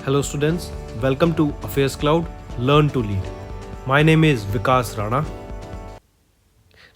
Hello students, welcome to Affairs Cloud, Learn to Lead. My name is Vikas Rana.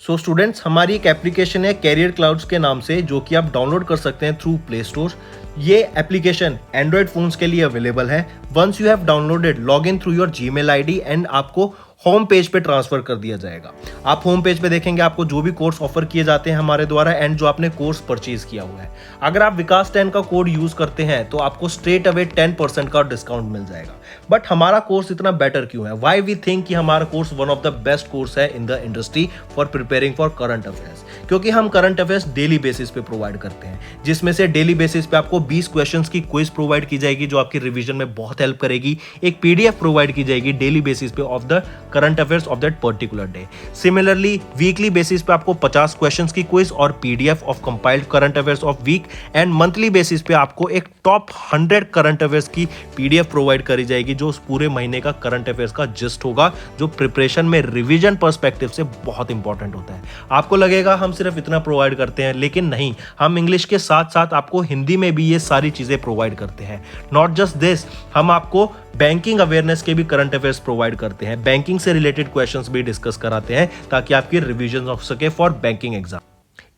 So students, हमारी एक application है career clouds के नाम से, जो कि आप डाउनलोड कर सकते हैं थ्रू प्ले स्टोर। ये एप्लीकेशन एंड्रॉयड फोन्स के लिए अवेलेबल है। Once you have downloaded, log in through your Gmail ID and आपको होम पेज पे ट्रांसफर कर दिया जाएगा। आप होम पेज पे देखेंगे आपको जो भी कोर्स ऑफर किए जाते हैं हमारे द्वारा एंड जो आपने कोर्स परचेज किया हुआ है। अगर आप विकास 10 का कोड यूज करते हैं तो आपको स्ट्रेट अवे 10% का डिस्काउंट मिल जाएगा। बट हमारा कोर्स इतना बेटर क्यों है? वाई वी थिंक कि हमारा course one of the best course है in the industry for preparing for current affairs, क्योंकि हम करंट अफेयर्स डेली बेसिस पे प्रोवाइड करते हैं, जिसमें से डेली बेसिस पे आपको 20 क्वेश्चंस की क्विज प्रोवाइड की जाएगी जो आपकी रिवीजन में बहुत हेल्प करेगी। एक पीडीएफ प्रोवाइड की जाएगी डेली बेसिस पे of the current affairs of that particular day. Similarly weekly basis पे आपको 50 क्वेश्चंस की क्विज और PDF of compiled current affairs of week, and monthly basis पे आपको एक टॉप 100 करंट अफेयर्स की पीडीएफ प्रोवाइड करी जाएगी जो उस पूरे महीने का करंट अफेयर्स का जिस्ट होगा, जो प्रिपरेशन में रिवीजन पर्सपेक्टिव से बहुत इंपॉर्टेंट होता है। आपको लगेगा हम सिर्फ इतना प्रोवाइड करते हैं, लेकिन नहीं, हम इंग्लिश के साथ साथ आपको हिंदी में भी ये सारी चीजें प्रोवाइड करते हैं। नॉट जस्ट दिस, हम आपको बैंकिंग अवेयरनेस के भी करंट अफेयर्स प्रोवाइड करते हैं, बैंकिंग से रिलेटेड क्वेश्चंस भी डिस्कस कराते हैं ताकि आपकी रिवीजन हो सके फॉर बैंकिंग एग्जाम।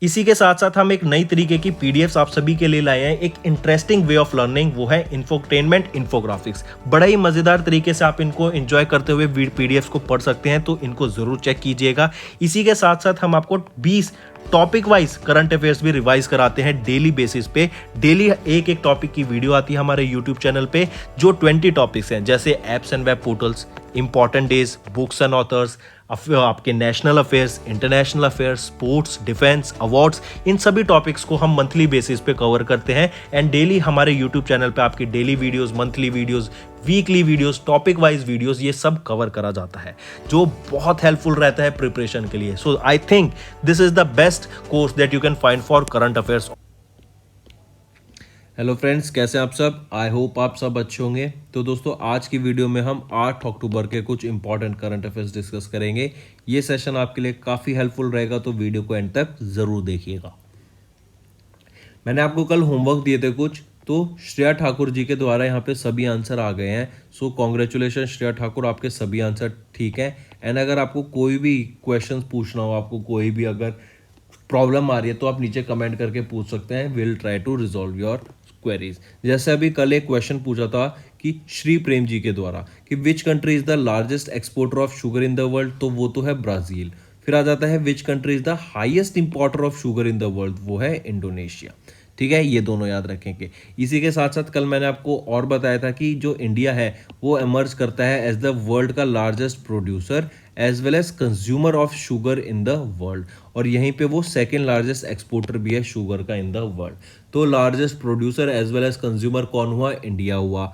इसी के साथ साथ हम एक नई तरीके की पीडीएफ्स आप सभी के लिए लाए हैं, एक इंटरेस्टिंग वे ऑफ लर्निंग, वो है इंफोटेनमेंट इन्फोग्राफिक्स। बड़ा ही मजेदार तरीके से आप इनको एंजॉय करते हुए पीडीएफ्स को पढ़ सकते हैं, तो इनको जरूर चेक कीजिएगा। इसी के साथ साथ हम आपको 20 टॉपिक वाइज करंट अफेयर्स भी रिवाइज कराते हैं डेली बेसिस पे। डेली एक एक टॉपिक की वीडियो आती है हमारे यूट्यूब चैनल पे, जो 20 टॉपिक्स हैं, जैसे apps and web portals, important days, books and authors, आपके national affairs, international affairs, sports, defence, awards, इन सभी टॉपिक्स को हम मंथली बेसिस पे कवर करते हैं। एंड डेली हमारे यूट्यूब चैनल पे आपकी daily videos, monthly videos, weekly videos, topic wise videos, ये सब कवर करा जाता है, जो बहुत हेल्पफुल रहता है प्रिपरेशन के लिए। So I think this is the best course that you can find for current affairs. Hello friends, कैसे हैं आप सब? आई होप आप सब अच्छे होंगे। तो दोस्तों, आज की वीडियो में हम 8 अक्टूबर के कुछ इंपॉर्टेंट करंट अफेयर्स डिस्कस करेंगे। ये सेशन आपके लिए काफ़ी हेल्पफुल रहेगा, तो वीडियो को एंड तक ज़रूर देखिएगा। मैंने आपको कल होमवर्क दिए थे कुछ, तो श्रेया ठाकुर जी के द्वारा यहाँ पे सभी आंसर आ गए हैं। सो कॉन्ग्रेचुलेशन श्रेया ठाकुर, आपके सभी आंसर ठीक हैं। एंड अगर आपको कोई भी क्वेश्चन पूछना हो, आपको कोई भी अगर प्रॉब्लम आ रही है, तो आप नीचे कमेंट करके पूछ सकते हैं। Will try to resolve your queries. जैसे अभी कल एक क्वेश्चन पूछा था कि श्री प्रेम जी के द्वारा कि which country is the largest exporter of sugar in the world, तो वो तो है ब्राजील। फिर आ जाता है which country is the highest importer of sugar in the world, वो है इंडोनेशिया। ठीक है, ये दोनों याद रखेंगे। इसी के साथ साथ कल मैंने आपको और बताया था कि जो इंडिया है वो एमर्ज करता है एज द वर्ल्ड का largest producer as well as consumer of sugar in the world, और यहीं पे वो सेकेंड लार्जेस्ट एक्सपोर्टर भी है शुगर का इन द वर्ल्ड। तो largest producer as well as consumer कौन हुआ? इंडिया हुआ।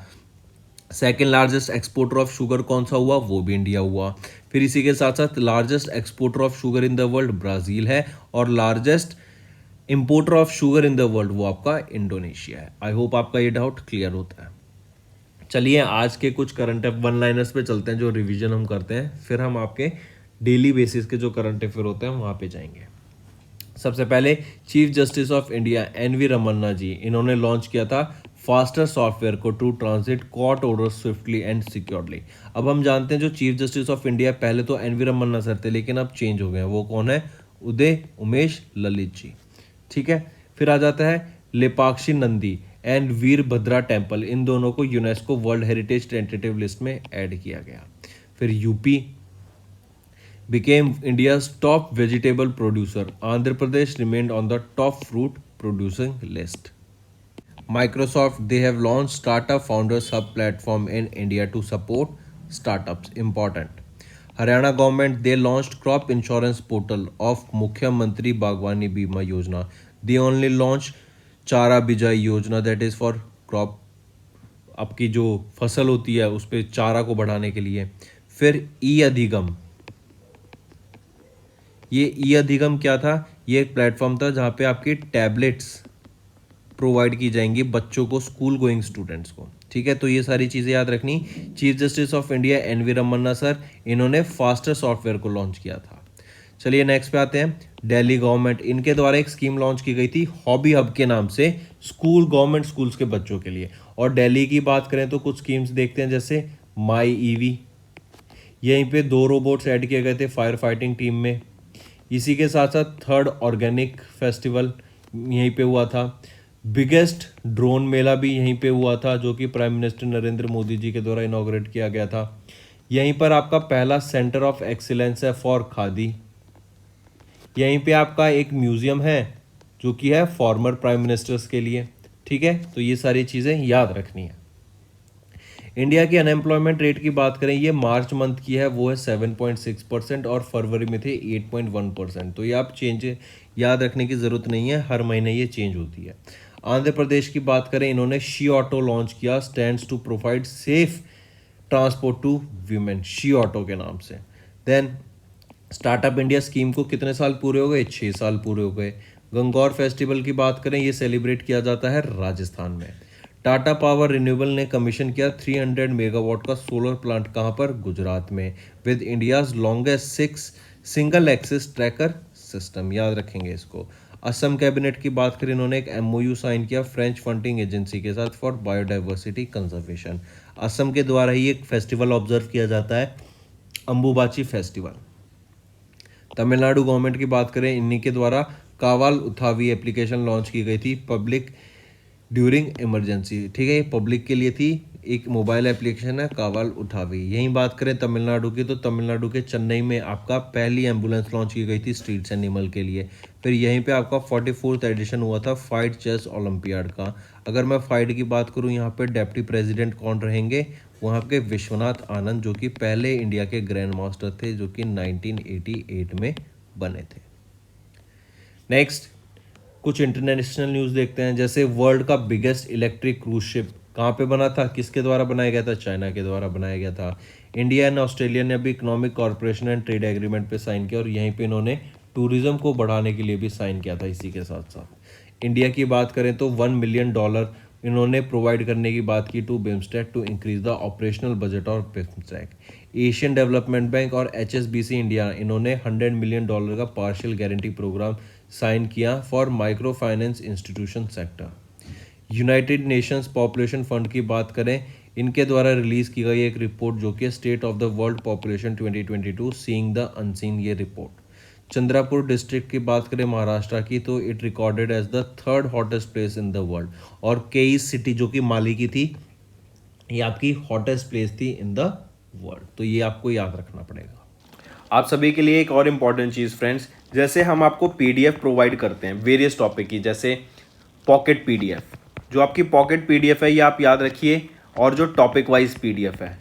Second largest exporter of sugar कौन सा हुआ? वो भी इंडिया हुआ। फिर इसी के साथ साथ largest exporter of sugar in the world Brazil है, और largest importer of sugar in the world वो आपका इंडोनेशिया है। आई होप आपका ये डाउट क्लियर होता है। चलिए आज के कुछ करंट वन लाइनर्स पे चलते हैं, जो रिवीजन हम करते हैं, फिर हम आपके डेली बेसिस के जो करंट अफेयर होते हैं वहाँ पे जाएंगे। सबसे पहले chief justice of India N V Ramana ji, इन्होंने लॉन्च किया था फास्टर सॉफ्टवेयर को to translate court order swiftly and securely. अब हम जानते हैं जो चीफ जस्टिस ऑफ इंडिया पहले तो एनवी रमन्ना सर थे, लेकिन अब चेंज हो गए हैं। वो कौन है? उदय उमेश ललित जी। ठीक है, फिर आ जाता है लेपाक्षी नंदी एंड वीरभद्रा टेम्पल, इन दोनों को UNESCO world heritage tentative list में ऐड किया गया। फिर UP became India's top vegetable producer, Andhra Pradesh remained on the top fruit producing list. Microsoft, they have launched Startup Founders Hub platform in India to support startups. Important. Haryana government, they launched crop insurance portal of Mukhyamantri Bagwani Bima Yojana. They only launched Chara Bijai Yojana, that is for crop, आपकी जो फसल होती है उस पर चारा को बढ़ाने के लिए। फिर ई अधिगम, ये ई अधिगम क्या था? ये एक प्लेटफॉर्म था जहाँ पे आपकी टैबलेट्स प्रोवाइड की जाएंगी बच्चों को, स्कूल गोइंग स्टूडेंट्स को। ठीक है, तो ये सारी चीज़ें याद रखनी। Chief justice of India N V Ramana sir, इन्होंने फास्टर सॉफ्टवेयर को लॉन्च किया था। चलिए नेक्स्ट पे आते हैं। दिल्ली गवर्नमेंट, इनके द्वारा एक स्कीम लॉन्च की गई थी हॉबी हब के नाम से, स्कूल गवर्नमेंट स्कूल्स के बच्चों के लिए। और दिल्ली की बात करें तो कुछ स्कीम्स देखते हैं, जैसे माई ईवी, यहीं पे 2 रोबोट्स ऐड किए गए थे फायर फाइटिंग टीम में। इसी के साथ साथ 3rd ऑर्गेनिक फेस्टिवल यहीं पे हुआ था। बिगेस्ट ड्रोन मेला भी यहीं पे हुआ था, जो कि प्राइम मिनिस्टर नरेंद्र मोदी जी के द्वारा इनॉग्रेट किया गया था। यहीं पर आपका पहला सेंटर ऑफ एक्सीलेंस है फॉर खादी। यहीं पे आपका एक म्यूजियम है जो कि है फॉर्मर प्राइम मिनिस्टर्स के लिए। ठीक है, तो ये सारी चीज़ें याद रखनी है। इंडिया की अनएम्प्लॉयमेंट रेट की बात करें, ये मार्च मंथ की है, वो है 7.6% और फरवरी में थे 8.1%। तो ये आप चेंज याद रखने की ज़रूरत नहीं है, हर महीने ये चेंज होती है। आंध्र प्रदेश की बात करें, इन्होंने शी ऑटो लॉन्च किया, stands to provide safe transport to women, she auto के नाम से। देन स्टार्टअप इंडिया स्कीम को कितने साल पूरे हो गए? 6 साल पूरे हो गए। गंगौर फेस्टिवल की बात करें, ये सेलिब्रेट किया जाता है राजस्थान में। टाटा पावर रिन्यूएबल ने कमीशन किया 300 मेगावाट का सोलर प्लांट, कहाँ पर? गुजरात में, with India's longest 6 single axis tracker system, याद रखेंगे इसको। असम कैबिनेट की बात करें, इन्होंने एक MOU साइन किया फ्रेंच फंडिंग एजेंसी के साथ फॉर बायोडाइवर्सिटी कंजर्वेशन। असम के द्वारा ही एक फेस्टिवल ऑब्जर्व किया जाता है, अंबुबाची फेस्टिवल। तमिलनाडु गवर्नमेंट की बात करें, इन्हीं के द्वारा कावाल उथावी एप्लीकेशन लॉन्च की गई थी पब्लिक ड्यूरिंग इमरजेंसी। ठीक है, ये पब्लिक के लिए थी, एक मोबाइल एप्लीकेशन है कावाल उठावी। यहीं बात करें तमिलनाडु की, तो तमिलनाडु के चेन्नई में आपका पहली एम्बुलेंस लॉन्च की गई थी स्ट्रीट्स एनिमल के लिए। फिर यहीं पे आपका 44th एडिशन हुआ था फाइट चेस ओलंपियाड का। अगर मैं फाइट की बात करूं, यहाँ पे डेप्टी प्रेसिडेंट कौन रहेंगे? वहाँ के विश्वनाथ आनंद, जो कि पहले इंडिया के ग्रैंड मास्टर थे, जो कि 1988 में बने थे। नेक्स्ट कुछ इंटरनेशनल न्यूज़ देखते हैं, जैसे वर्ल्ड का बिगेस्ट इलेक्ट्रिक क्रूज शिप कहाँ पे बना था, किसके द्वारा बनाया गया था? चाइना के द्वारा बनाया गया था। इंडिया एंड ऑस्ट्रेलिया ने अभी economic corporation and trade agreement पे साइन किया, और यहीं पे इन्होंने टूरिज्म को बढ़ाने के लिए भी साइन किया था। इसी के साथ साथ इंडिया की बात करें तो $1 मिलियन इन्होंने प्रोवाइड करने की बात की to BIMSTEC to increase the operational budget of BIMSTEC. Asian development bank और HSBC इंडिया, इन्होंने $100 मिलियन का पार्शियल गारंटी प्रोग्राम साइन किया for micro finance institution sector. United Nations population fund की बात करें, इनके द्वारा रिलीज की गई एक रिपोर्ट जो कि state of the world population 2022 seeing the unseen, ये रिपोर्ट। चंद्रापुर डिस्ट्रिक्ट की बात करें महाराष्ट्र की, तो it recorded as the 3rd hottest place in the world. और कई सिटी जो कि माली की थी, ये आपकी हॉटेस्ट प्लेस थी इन द वर्ल्ड। तो ये आपको याद रखना पड़ेगा। आप सभी के लिए एक और इम्पॉर्टेंट चीज़ फ्रेंड्स, जैसे हम आपको PDF प्रोवाइड करते हैं वेरियस टॉपिक की, जैसे पॉकेट PDF, जो आपकी पॉकेट PDF है ये आप याद रखिए, और जो टॉपिक वाइज PDF है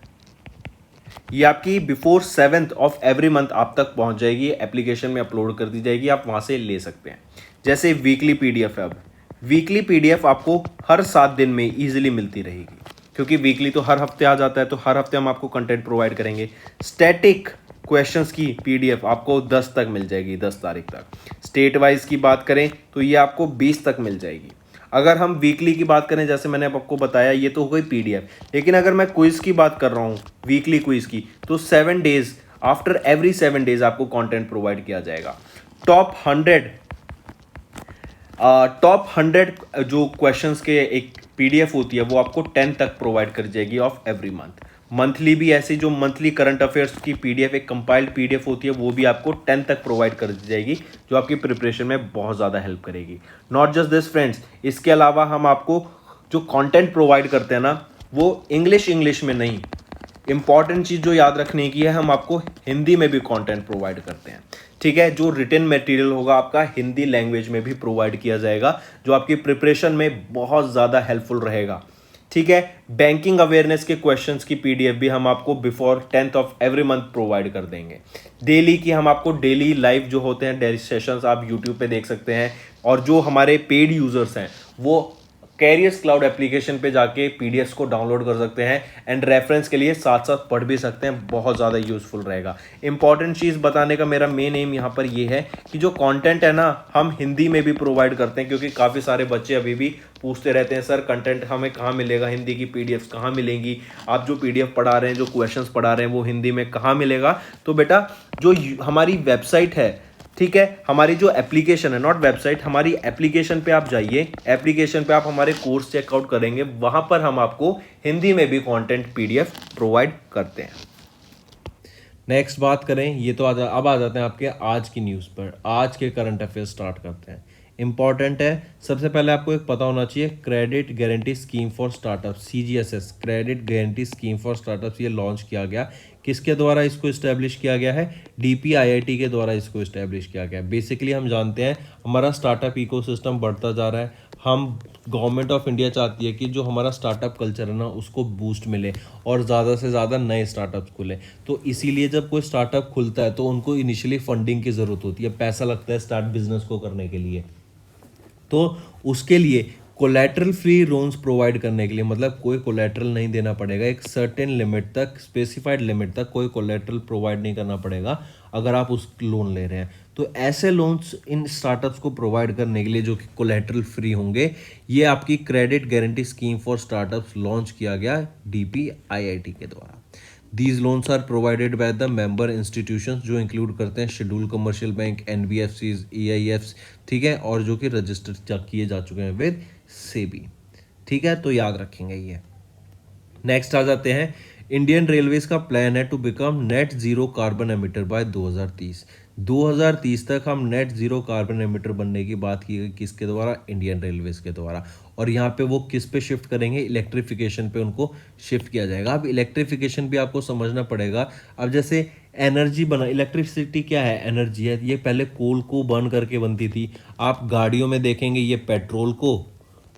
ये आपकी before 7th of every month आप तक पहुंच जाएगी, एप्लीकेशन में अपलोड कर दी जाएगी, आप वहां से ले सकते हैं। जैसे वीकली PDF है, अब वीकली PDF आपको हर 7 दिन में ईजिली मिलती रहेगी, क्योंकि वीकली तो हर हफ्ते आ जाता है, तो हर हफ्ते हम आपको कंटेंट प्रोवाइड करेंगे। स्टैटिक क्वेश्चंस की PDF आपको 10 तक मिल जाएगी, 10 तारीख तक। स्टेट वाइज की बात करें तो ये आपको 20 तक मिल जाएगी। अगर हम वीकली की बात करें, जैसे मैंने आपको बताया, ये तो हो गई PDF, लेकिन अगर मैं क्विज की बात कर रहा हूँ, वीकली क्विज की, तो 7 डेज, आफ्टर एवरी 7 डेज आपको कंटेंट प्रोवाइड किया जाएगा। टॉप 100 जो क्वेश्चंस के एक PDF होती है, वो आपको 10 तक प्रोवाइड कर जाएगी ऑफ एवरी मंथ। मंथली भी ऐसी जो मंथली करंट अफेयर्स की PDF, एक कंपाइल्ड PDF होती है, वो भी आपको 10 तक प्रोवाइड कर दी जाएगी, जो आपकी प्रिपरेशन में बहुत ज़्यादा हेल्प करेगी। नॉट जस्ट दिस फ्रेंड्स, इसके अलावा हम आपको जो कंटेंट प्रोवाइड करते हैं ना, वो इंग्लिश में नहीं, इंपॉर्टेंट चीज़ जो याद रखने की है, हम आपको हिंदी में भी कंटेंट प्रोवाइड करते हैं। ठीक है, जो रिटन मटेरियल होगा आपका हिंदी लैंग्वेज में भी प्रोवाइड किया जाएगा, जो आपकी प्रिपरेशन में बहुत ज़्यादा हेल्पफुल रहेगा। ठीक है, बैंकिंग अवेयरनेस के क्वेश्चंस की PDF भी हम आपको before 10th of every month provide कर देंगे। डेली की हम आपको डेली लाइव जो होते हैं, डेली सेशंस आप यूट्यूब पे देख सकते हैं, और जो हमारे पेड यूजर्स हैं वो कैरियर्स क्लाउड एप्लीकेशन पे जाके PDFs को डाउनलोड कर सकते हैं, एंड रेफरेंस के लिए साथ साथ पढ़ भी सकते हैं, बहुत ज़्यादा यूजफुल रहेगा। इंपॉर्टेंट चीज़ बताने का मेरा मेन एम यहाँ पर ये है कि जो कंटेंट है ना, हम हिंदी में भी प्रोवाइड करते हैं, क्योंकि काफ़ी सारे बच्चे अभी भी पूछते रहते हैं, सर कंटेंट हमें कहाँ मिलेगा, हिंदी की PDFs कहाँ मिलेंगी, आप जो PDF पढ़ा रहे हैं, जो क्वेश्चंस पढ़ा रहे हैं, वो हिंदी में कहाँ मिलेगा। तो बेटा जो हमारी वेबसाइट है ठीक है, हमारी जो एप्लीकेशन है, नॉट वेबसाइट, हमारी एप्लीकेशन पे आप जाइए, एप्लीकेशन पे आप हमारे कोर्स चेकआउट करेंगे, वहां पर हम आपको हिंदी में भी कंटेंट पीडीएफ प्रोवाइड करते हैं। नेक्स्ट बात करें, ये तो अब आ जाते हैं आपके आज की न्यूज़ पर। आज के करंट अफेयर्स स्टार्ट करते हैं। इंपॉर्टेंट है, सबसे पहले आपको एक पता होना चाहिए, credit guarantee scheme for startup, CGSS, credit guarantee scheme for startups, ये लॉन्च किया गया। किसके द्वारा इसको इस्टेब्लिश किया गया है? DPIIT के द्वारा इसको इस्टेब्लिश किया गया। बेसिकली हम जानते हैं हमारा स्टार्टअप इकोसिस्टम बढ़ता जा रहा है। हम गवर्नमेंट ऑफ इंडिया चाहती है कि जो हमारा स्टार्टअप कल्चर है ना, उसको बूस्ट मिले और ज़्यादा से ज़्यादा नए स्टार्टअप्स खुले। तो इसीलिए जब कोई स्टार्टअप खुलता है तो उनको इनिशियली फंडिंग की ज़रूरत होती है, पैसा लगता है स्टार्ट बिजनेस को करने के लिए। तो उसके लिए कोलैटरल फ्री लोन्स प्रोवाइड करने के लिए, मतलब कोई कोलैटरल नहीं देना पड़ेगा, एक सर्टेन लिमिट तक, स्पेसिफाइड लिमिट तक कोई कोलैटरल प्रोवाइड नहीं करना पड़ेगा अगर आप उस लोन ले रहे हैं। तो ऐसे लोन्स इन स्टार्टअप्स को प्रोवाइड करने के लिए जो कि कोलैटरल फ्री होंगे, ये आपकी credit guarantee scheme for startups launch किया गया DPIIT के द्वारा। These loans are provided by the member institutions, जो इंक्लूड करते हैं schedule commercial bank, NBFCs, EIFs, ठीक है, और जो कि रजिस्टर किए जा चुके हैं विद सेबी। ठीक है, तो याद रखेंगे ये। नेक्स्ट आ जाते हैं, इंडियन रेलवेज का प्लान है to become net zero carbon emitter by 2030। 2030 तक हम नेट जीरो कार्बन एमिटर बनने की बात की गई, किसके द्वारा? इंडियन रेलवेज के द्वारा। और यहाँ पे वो किस पे शिफ्ट करेंगे? इलेक्ट्रिफिकेशन पे उनको शिफ्ट किया जाएगा। अब इलेक्ट्रिफिकेशन भी आपको समझना पड़ेगा। अब जैसे एनर्जी बना, इलेक्ट्रिसिटी क्या है? एनर्जी है। ये पहले कोल को बर्न करके बनती थी, आप गाड़ियों में देखेंगे ये पेट्रोल को,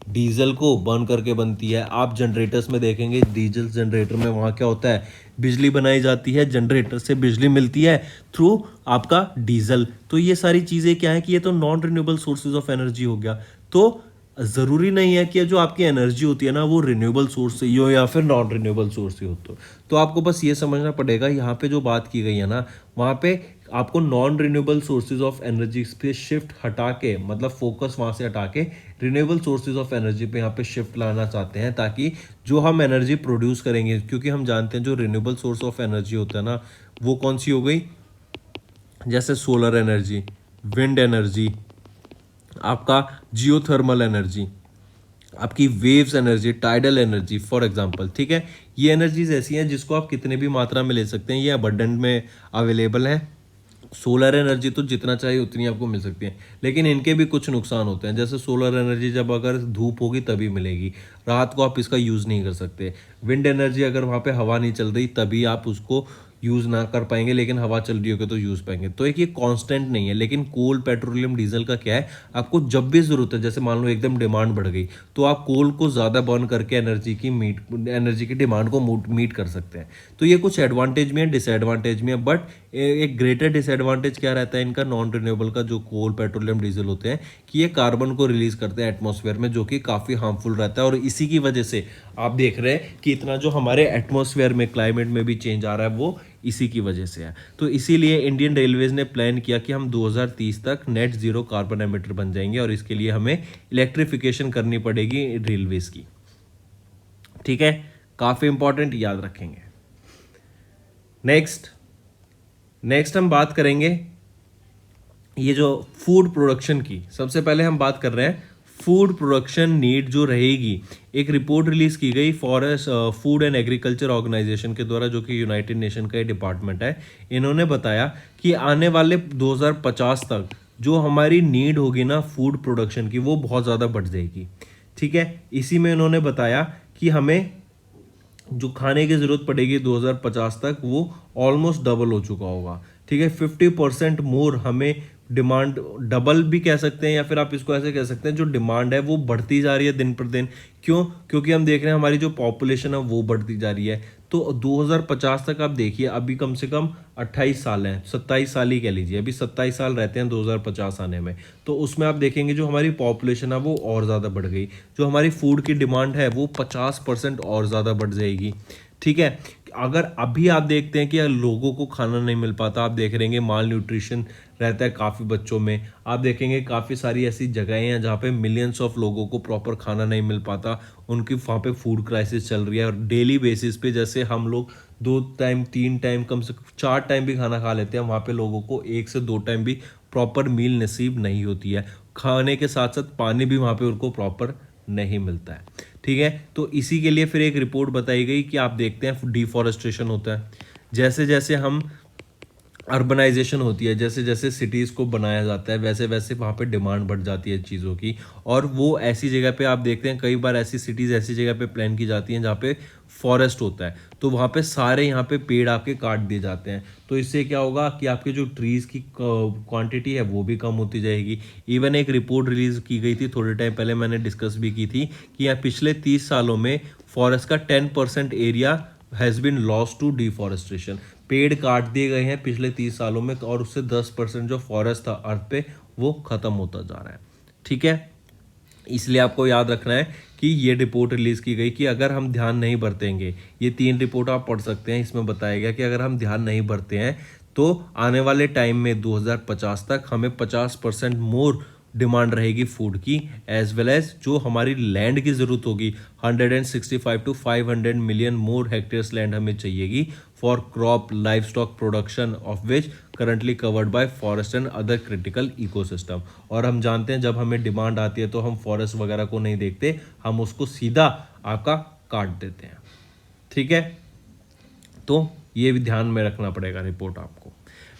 डीजल को बर्न करके बनती है। आप जनरेटर्स में देखेंगे, डीजल जनरेटर में वहाँ क्या होता है? बिजली बनाई जाती है, जनरेटर से बिजली मिलती है थ्रू आपका डीजल। तो ये सारी चीज़ें क्या है कि ये तो non renewable sources of energy हो गया। तो ज़रूरी नहीं है कि जो आपकी एनर्जी होती है ना, वो रिन्यूएबल सोर्स से ही हो या फिर नॉन रिन्यूएबल सोर्स से हो। तो आपको बस ये समझना पड़ेगा, यहाँ पे जो बात की गई है ना, वहाँ पे आपको non renewable sources of energy पे शिफ्ट हटा के, मतलब फोकस वहाँ से हटा के रिन्यूएबल सोर्सेज ऑफ एनर्जी पे यहाँ पे शिफ्ट लाना चाहते हैं, ताकि जो हम एनर्जी प्रोड्यूस करेंगे, क्योंकि हम जानते हैं जो रिन्यूएबल सोर्स ऑफ एनर्जी होता है ना, वो कौन सी हो गई? जैसे सोलर एनर्जी, विंड एनर्जी, आपका जियोथर्मल एनर्जी, आपकी waves energy, tidal energy for example. ठीक है, ये एनर्जीज ऐसी हैं जिसको आप कितने भी मात्रा में ले सकते हैं, ये अबंडेंट में अवेलेबल है। सोलर एनर्जी तो जितना चाहिए उतनी आपको मिल सकती है, लेकिन इनके भी कुछ नुकसान होते हैं। जैसे सोलर एनर्जी जब अगर धूप होगी तभी मिलेगी, रात को आप इसका यूज़ नहीं कर सकते। विंड एनर्जी अगर वहाँ पे हवा नहीं चल रही तभी आप उसको यूज़ ना कर पाएंगे, लेकिन हवा चल रही होगी तो यूज़ पाएंगे। तो एक ये कांस्टेंट नहीं है। लेकिन कोल, पेट्रोलियम, डीजल का क्या है, आपको जब भी ज़रूरत है, जैसे मान लो एकदम डिमांड बढ़ गई, तो आप कोल को ज़्यादा बर्न करके एनर्जी की डिमांड को मीट कर सकते हैं। तो ये कुछ एडवांटेज में है, डिसएडवांटेज में है। बट एक ग्रेटर डिसएडवांटेज क्या रहता है इनका, नॉन रिन्यूएबल का, जो कोल, पेट्रोलियम, डीजल होते हैं, कि ये कार्बन को रिलीज करते हैं एटमॉस्फेयर में, जो कि काफ़ी हार्मफुल रहता है। और इसी की वजह से आप देख रहे हैं कि इतना जो हमारे एटमॉस्फेयर में, क्लाइमेट में भी चेंज आ रहा है, वो इसी की वजह से है। तो इसीलिए इंडियन रेलवेज ने प्लान किया कि हम 2030 तक नेट जीरो कार्बन एमिटर बन जाएंगे, और इसके लिए हमें इलेक्ट्रिफिकेशन करनी पड़ेगी रेलवेज की। ठीक है, काफ़ी इंपॉर्टेंट, याद रखेंगे। नेक्स्ट हम बात करेंगे ये जो फूड प्रोडक्शन की। सबसे पहले हम बात कर रहे हैं फूड प्रोडक्शन नीड जो रहेगी। एक रिपोर्ट रिलीज की गई forest food and agriculture organisation के द्वारा, जो कि यूनाइटेड नेशन का डिपार्टमेंट है। इन्होंने बताया कि आने वाले 2050 तक जो हमारी नीड होगी ना फूड प्रोडक्शन की, वो बहुत ज़्यादा बढ़ जाएगी। ठीक है, इसी में इन्होंने बताया कि हमें जो खाने की ज़रूरत पड़ेगी 2050 तक, वो ऑलमोस्ट डबल हो चुका होगा। ठीक है, 50% मोर हमें डिमांड, डबल भी कह सकते हैं, या फिर आप इसको ऐसे कह सकते हैं, जो डिमांड है वो बढ़ती जा रही है दिन पर दिन। क्यों? क्योंकि हम देख रहे हैं हमारी जो पॉपुलेशन है वो बढ़ती जा रही है। तो 2050 तक आप देखिए, अभी कम से कम 28 साल हैं, 27 साल ही कह लीजिए, अभी 27 साल रहते हैं 2050 आने में। तो उसमें आप देखेंगे जो हमारी पॉपुलेशन है वो और ज़्यादा बढ़ गई, जो हमारी फूड की डिमांड है वो 50% और ज़्यादा बढ़ जाएगी। ठीक है, अगर अभी आप देखते हैं कि लोगों को खाना नहीं मिल पाता, आप देख रहेंगे माल न्यूट्रिशन रहता है काफ़ी बच्चों में। आप देखेंगे काफ़ी सारी ऐसी जगहें हैं जहाँ पे मिलियंस ऑफ लोगों को प्रॉपर खाना नहीं मिल पाता, उनकी वहाँ पे फूड क्राइसिस चल रही है। और डेली बेसिस पे जैसे हम लोग 2 टाइम 3 टाइम, कम से कम 4 टाइम भी खाना खा लेते हैं, वहाँ पे लोगों को 1 से 2 टाइम भी प्रॉपर मील नसीब नहीं होती है, खाने के साथ साथ पानी भी वहाँ पे उनको प्रॉपर नहीं मिलता है। ठीक है, तो इसी के लिए फिर एक रिपोर्ट बताई गई कि आप देखते हैं डिफॉरेस्टेशन होता है, जैसे जैसे हम अर्बनाइजेशन होती है, जैसे जैसे सिटीज़ को बनाया जाता है वैसे वैसे वहाँ पे डिमांड बढ़ जाती है चीज़ों की, और वो ऐसी जगह पे आप देखते हैं कई बार ऐसी सिटीज़ ऐसी जगह पे प्लान की जाती हैं जहाँ पे फॉरेस्ट होता है, तो वहाँ पे सारे यहाँ पे पेड़ आपके काट दिए जाते हैं। तो इससे क्या होगा कि आपके जो ट्रीज़ की क्वांटिटी है वो भी कम होती जाएगी। इवन एक रिपोर्ट रिलीज़ की गई थी थोड़े टाइम पहले, मैंने डिस्कस भी की थी कि यहाँ पिछले 30 सालों में फॉरेस्ट का 10% area has been lost to deforestation. पेड़ काट दिए गए हैं पिछले 30 सालों में, और उससे 10% जो फॉरेस्ट था अर्थ पे वो खत्म होता जा रहा है। ठीक है, इसलिए आपको याद रखना है कि ये रिपोर्ट रिलीज की गई कि अगर हम ध्यान नहीं बरतेंगे, ये 3 रिपोर्ट आप पढ़ सकते हैं, इसमें बताया गया कि अगर हम ध्यान नहीं बरते हैं तो आने वाले टाइम में 2050 तक हमें 50% मोर डिमांड रहेगी फूड की, एज वेल एज जो हमारी लैंड की ज़रूरत होगी 165 to 500 million more hectares land हमें चाहिएगी for crop livestock production of which currently covered by forest and other critical ecosystem. और हम जानते हैं जब हमें डिमांड आती है तो हम फॉरेस्ट वगैरह को नहीं देखते, हम उसको सीधा आपका काट देते हैं। ठीक है, तो ये भी ध्यान में रखना पड़ेगा रिपोर्ट आपको।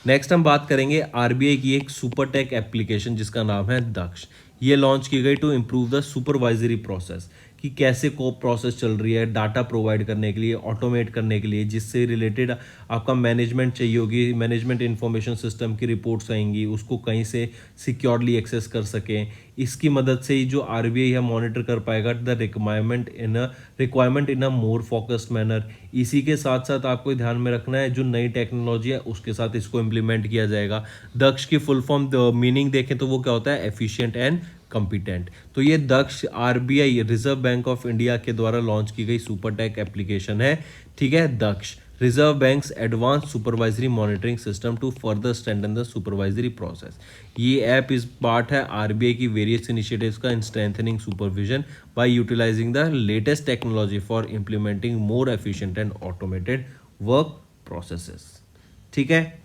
नेक्स्ट हम बात करेंगे आरबीआई की एक सुपर टेक एप्लीकेशन जिसका नाम है दक्ष। ये लॉन्च की गई to improve the supervisory process, कि कैसे को प्रोसेस चल रही है डाटा प्रोवाइड करने के लिए, ऑटोमेट करने के लिए, जिससे रिलेटेड आपका मैनेजमेंट चाहिए होगी, मैनेजमेंट इंफॉर्मेशन सिस्टम की रिपोर्ट्स आएंगी, उसको कहीं से सिक्योरली एक्सेस कर सकें। इसकी मदद से ही जो आरबीआई है मॉनिटर कर पाएगा the requirement in a more focused manner. इसी के साथ साथ आपको ध्यान में रखना है जो नई टेक्नोलॉजी है उसके साथ इसको इम्प्लीमेंट किया जाएगा। दक्ष की फुल फॉर्म मीनिंग देखें तो वो क्या होता है, एफिशिएंट एंड कंपिटेंट। तो ये Daksh RBI Reserve Bank of India के द्वारा लॉन्च की गई सुपर टेक एप्लीकेशन है। ठीक है, Daksh Reserve Bank's advance supervisory monitoring system to further strengthen the supervisory process. ये ऐप इस पार्ट है आरबीआई की वेरियस इनिशिएटिव्स का in strengthening supervision by utilising the latest technology for implementing more efficient and automated work processes. ठीक है,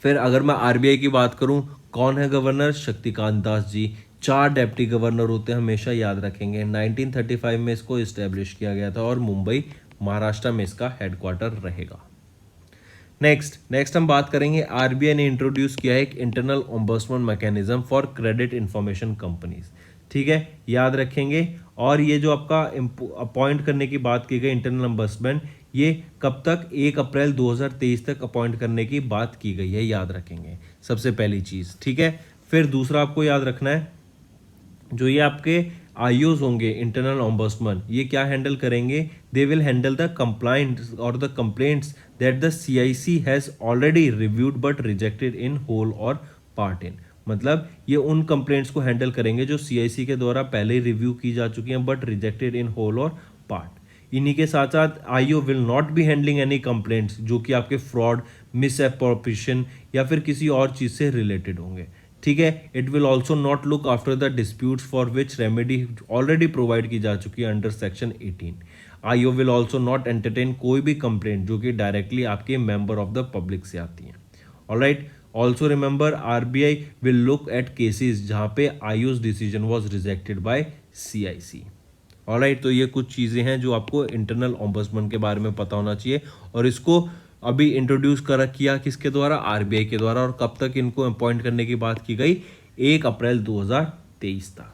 फिर अगर मैं RBI की बात करूं, कौन है governor, Shaktikanta Das ji. 4 deputy governor होते हैं, हमेशा याद रखेंगे। 1935 में इसको इस्टेब्लिश किया गया था और मुंबई महाराष्ट्र में इसका हेडक्वार्टर रहेगा। नेक्स्ट हम बात करेंगे आरबीआई ने इंट्रोड्यूस किया है एक internal ombudsman mechanism for credit information companies. ठीक है, याद रखेंगे। और ये जो आपका अपॉइंट करने की बात की गई इंटरनल ओम्बड्समैन, ये कब तक, 1 अप्रैल 2023 तक अपॉइंट करने की बात की गई है, याद रखेंगे सबसे पहली चीज़। ठीक है, फिर दूसरा आपको याद रखना है जो ये आपके आईओज होंगे इंटरनल ओम्बड्समैन, ये क्या हैंडल करेंगे, they will handle the complaints और the complaints that the CIC has already reviewed but rejected in whole और पार्ट इन। मतलब ये उन कंप्लेंट्स को हैंडल करेंगे जो सीआईसी के द्वारा पहले रिव्यू की जा चुकी हैं बट रिजेक्टेड इन होल और पार्ट। इन्हीं के साथ साथ IO will not be handling any complaints जो कि आपके फ्रॉड, मिसअप्रोप्रिएशन या फिर किसी और चीज़ से रिलेटेड होंगे। ठीक है, it will also not look after the disputes for which remedy already provide की जा चुकी है under section 18। IO will also not entertain कोई भी कंप्लेंट जो कि डायरेक्टली आपके मेंबर ऑफ द पब्लिक से आती हैं। Alright, also remember RBI will look at cases जहाँ पे IOs decision was rejected by CIC. Alright, तो ये कुछ चीज़ें हैं जो आपको इंटरनल ओम्बड्समैन के बारे में पता होना चाहिए, और इसको अभी इंट्रोड्यूस किया किसके द्वारा, आरबीआई के द्वारा। और कब तक इनको अपॉइंट करने की बात की गई, 1 अप्रैल 2023 तक।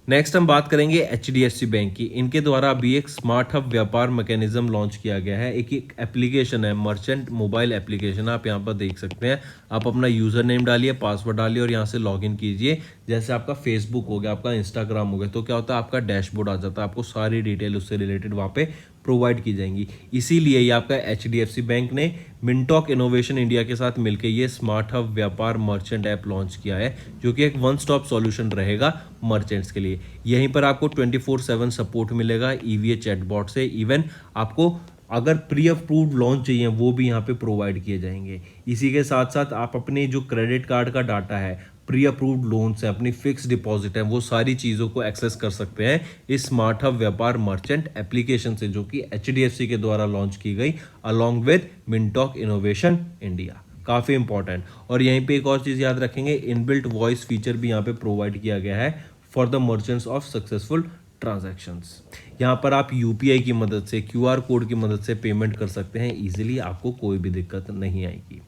नेक्स्ट हम बात करेंगे एचडीएफसी बैंक की। इनके द्वारा अभी एक स्मार्ट हब व्यापार मैकेनिज्म लॉन्च किया गया है। एक एप्लीकेशन है, मर्चेंट मोबाइल एप्लीकेशन, आप यहाँ पर देख सकते हैं। आप अपना यूज़र नेम डालिए, पासवर्ड डालिए और यहाँ से लॉगिन कीजिए। जैसे आपका फेसबुक हो गया, आपका इंस्टाग्राम हो गया, तो क्या होता है आपका डैशबोर्ड आ जाता है, आपको सारी डिटेल उससे रिलेटेड वहाँ पे प्रोवाइड की जाएंगी। इसीलिए ये आपका एचडीएफसी बैंक ने मिनटॉक इनोवेशन इंडिया के साथ मिलकर ये स्मार्ट हब व्यापार मर्चेंट ऐप लॉन्च किया है, जो कि एक वन स्टॉप सॉल्यूशन रहेगा मर्चेंट्स के लिए। यहीं पर आपको 24/7 सपोर्ट मिलेगा ईवीए चैटबॉट से। इवन आपको अगर प्री अप्रूव्ड लॉन्च चाहिए वो भी यहाँ पे प्रोवाइड किए जाएंगे। इसी के साथ साथ आप अपने जो क्रेडिट कार्ड का डाटा है, प्री अप्रूव्ड लोन्स हैं, अपनी फिक्स डिपॉजिट है, वो सारी चीज़ों को एक्सेस कर सकते हैं इस स्मार्ट हब व्यापार मर्चेंट एप्लीकेशन से, जो कि HDFC के द्वारा लॉन्च की गई अलॉन्ग विद मिनटॉक इनोवेशन इंडिया। काफ़ी इंपॉर्टेंट। और यहीं पे एक और चीज़ याद रखेंगे, इनबिल्ट वॉइस फीचर भी यहाँ पे प्रोवाइड किया गया है for the merchants of successful transactions. यहाँ पर आप UPI की मदद से, QR कोड की मदद से पेमेंट कर सकते हैं इजीली, आपको कोई भी दिक्कत नहीं आएगी।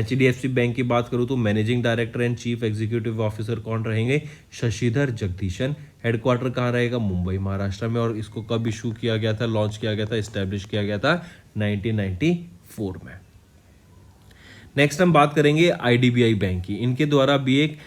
HDFC बैंक की बात करूँ तो managing director and chief executive officer कौन रहेंगे? शशिधर जगदीशन। हेडक्वार्टर कहाँ रहेगा? मुंबई महाराष्ट्र में। और इसको कब इशू किया गया था, लॉन्च किया गया था, इस्टेब्लिश किया गया था? 1994 में। नेक्स्ट हम बात करेंगे IDBI बैंक की। इनके द्वारा भी एक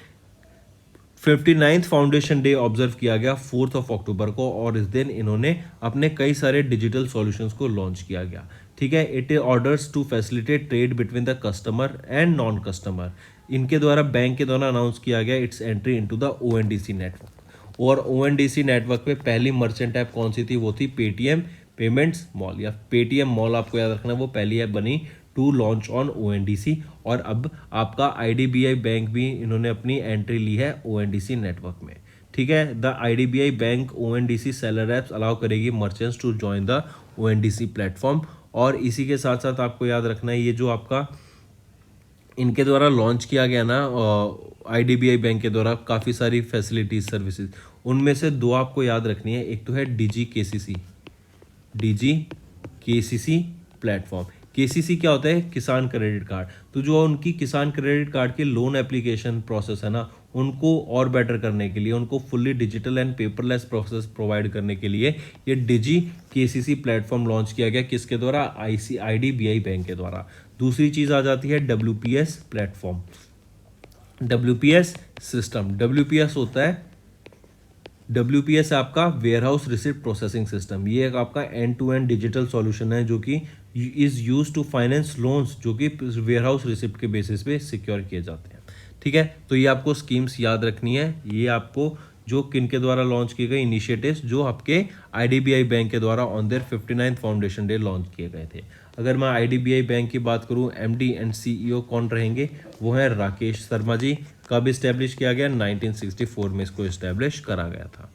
59th फाउंडेशन डे ऑब्जर्व किया गया 4 अक्टूबर को, और इस दिन इन्होंने अपने कई सारे डिजिटल सॉल्यूशंस को लॉन्च किया गया। ठीक है, it orders to facilitate trade between the customer and non customer. इनके द्वारा बैंक के द्वारा अनाउंस किया गया its entry into the ONDC network. और ONDC नेटवर्क पे पहली मर्चेंट ऐप कौन सी थी? वो थी पेटीएम पेमेंट्स मॉल, या पेटीएम मॉल आपको याद रखना, वो पहली ऐप बनी टू लॉन्च ऑन ONDC। और अब आपका IDBI बैंक भी इन्होंने अपनी एंट्री ली है ONDC नेटवर्क में। ठीक है, the IDBI bank ONDC seller apps allow करेगी merchants to join the ONDC platform. और इसी के साथ साथ आपको याद रखना है, ये जो आपका इनके द्वारा लॉन्च किया गया ना IDBI बैंक के द्वारा काफ़ी सारी फैसिलिटीज सर्विसेज, उनमें से 2 आपको याद रखनी है। एक तो है DG KCC प्लेटफॉर्म। KCC क्या होता है? किसान क्रेडिट कार्ड। तो जो उनकी किसान क्रेडिट कार्ड के लोन एप्लीकेशन प्रोसेस है ना, उनको और बेटर करने के लिए, उनको fully digital and paperless process provide करने के लिए ये DG KCC प्लेटफॉर्म लॉन्च किया गया। किसके द्वारा? IDBI बैंक के द्वारा। दूसरी चीज़ आ जाती है WPS platform, WPS system. WPS होता है, WPS आपका warehouse receipt processing system. ये एक आपका end to end digital solution है जो कि is use to finance loans, जो कि वेयर हाउस रिसिप्ट के बेसिस पे सिक्योर किए जाते हैं। ठीक है, तो ये आपको स्कीम्स याद रखनी है। ये आपको जो किन के द्वारा लॉन्च किए गए इनिशिएटिव्स, जो आपके IDBI बैंक के द्वारा on their 59th foundation day launch किए गए थे। अगर मैं IDBI बैंक की बात करूं, MD एंड CEO कौन रहेंगे? वो है राकेश शर्मा जी। कब इस्टेब्लिश किया गया? 1964 में इसको इस्टेब्लिश करा गया था।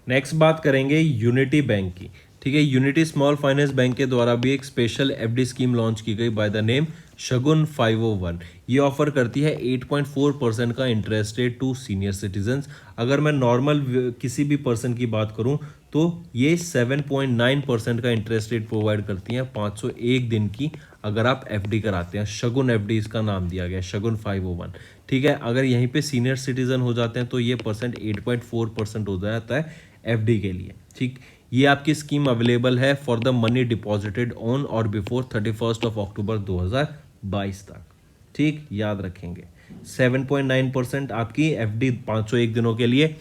नेक्स्ट बात करेंगे यूनिटी बैंक की। ठीक है, यूनिटी स्मॉल फाइनेंस बैंक के द्वारा भी एक स्पेशल FD स्कीम लॉन्च की गई बाय द नेम शगुन 501। ये ऑफर करती है 8.4% का interest rate to senior citizens. अगर मैं नॉर्मल किसी भी पर्सन की बात करूं तो ये 7.9% का इंटरेस्ट रेट प्रोवाइड करती हैं 501 दिन की, अगर आप FD कराते हैं। शगुन FD इसका नाम दिया गया, शगुन 501। ठीक है, अगर यहीं पे सीनियर सिटीजन हो जाते हैं तो ये परसेंट 8.4% हो जाता है FD के लिए। ठीक, ये आपकी स्कीम अवेलेबल है for the money deposited on और बिफोर 31 अक्टूबर 2022 तक। ठीक, याद रखेंगे 7.9% आपकी FD 501 दिनों के लिए